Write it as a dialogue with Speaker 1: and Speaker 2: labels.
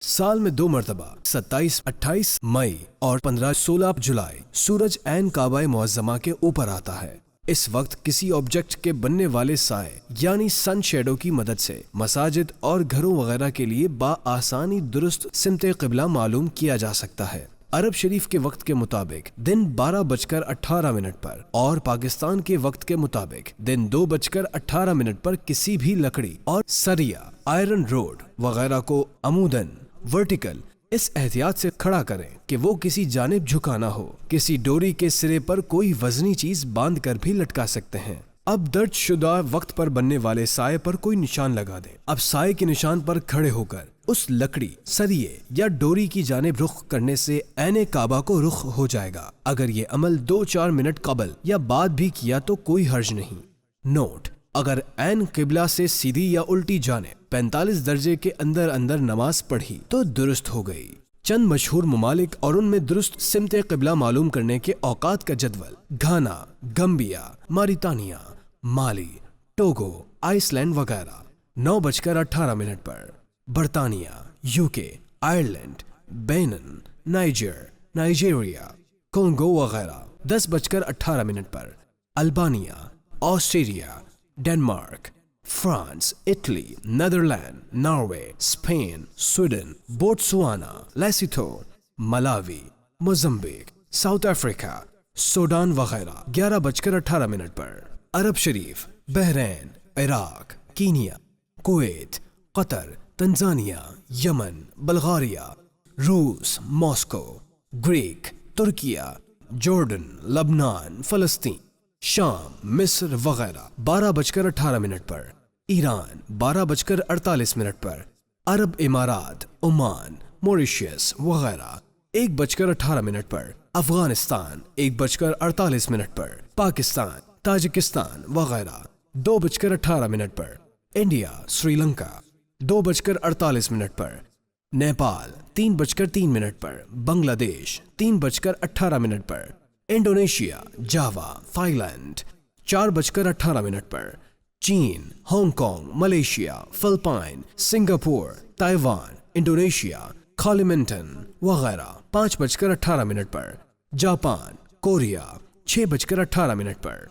Speaker 1: سال میں 2 مرتبہ 27-28 مئی اور 15-16 جولائی سورج عین کعبہ معظمہ کے اوپر آتا ہے۔ اس وقت کسی آبجیکٹ کے بننے والے سائے یعنی سن شیڈو کی مدد سے مساجد اور گھروں وغیرہ کے لیے بآسانی درست سمت قبلہ معلوم کیا جا سکتا ہے۔ عرب شریف کے وقت کے مطابق دن 12:18 پر اور پاکستان کے وقت کے مطابق دن 2:18 پر کسی بھی لکڑی اور سریا، آئرن روڈ وغیرہ کو عموداً ورٹیکل اس احتیاط سے کھڑا کریں کہ وہ کسی جانب جھکا نہ ہو۔ کسی ڈوری کے سرے پر کوئی وزنی چیز باندھ کر بھی لٹکا سکتے ہیں۔ اب درج شدہ وقت پر بننے والے سائے پر کوئی نشان لگا دیں۔ اب سائے کے نشان پر کھڑے ہو کر اس لکڑی، سریے یا ڈوری کی جانب رخ کرنے سے عین کعبہ کو رخ ہو جائے گا۔ اگر یہ عمل 2-4 منٹ قبل یا بعد بھی کیا تو کوئی حرج نہیں۔ نوٹ: اگر عین قبلہ سے سیدھی یا الٹی جانب 45 درجے کے اندر نماز پڑھی تو درست ہو گئی۔ چند مشہور ممالک اور ان میں درست سمت قبلہ معلوم کرنے کے اوقات کا جدول: گھانا، گمبیا، ماریتانیہ، مالی، ٹوگو، آئس لینڈ وغیرہ 9:18 پر، برطانیہ، UK، Ireland, Benin, Nigeria, Congo وغیرہ 10:18 پر، البانیہ، Australia, Denmark, France, Italy, Netherland, Norway, Spain, Sweden, Botswana, Lesotho, Malawi, Mozambique, South Africa, Sudan وغیرہ 11:18 پر، عرب شریف، Bahrain, Iraq, Kenya, Kuwait, Qatar, Tanzania, Yemen, Bulgaria, روس، ماسکو، گریک، ترکیہ، جارڈن، لبنان، فلسطین، شام، مصر وغیرہ 12:18 پر، ایران 12:48 پر، عرب امارات، عمان، موریشیس وغیرہ 1:18 پر، افغانستان 1:48 پر، پاکستان، تاجکستان وغیرہ 2:18 پر، انڈیا، سری لنکا 2:48 پر، نیپال 3:03 پر، بنگلہ دیش 3:18 پر، انڈونیشیا، جاوا، تھائی لینڈ 4:18 پر، چین، Hong Kong, Malaysia, Philippines, Singapore, Taiwan, Indonesia, Kalimantan وغیرہ 5:18 پر، جاپان، کوریا 6:18 پر۔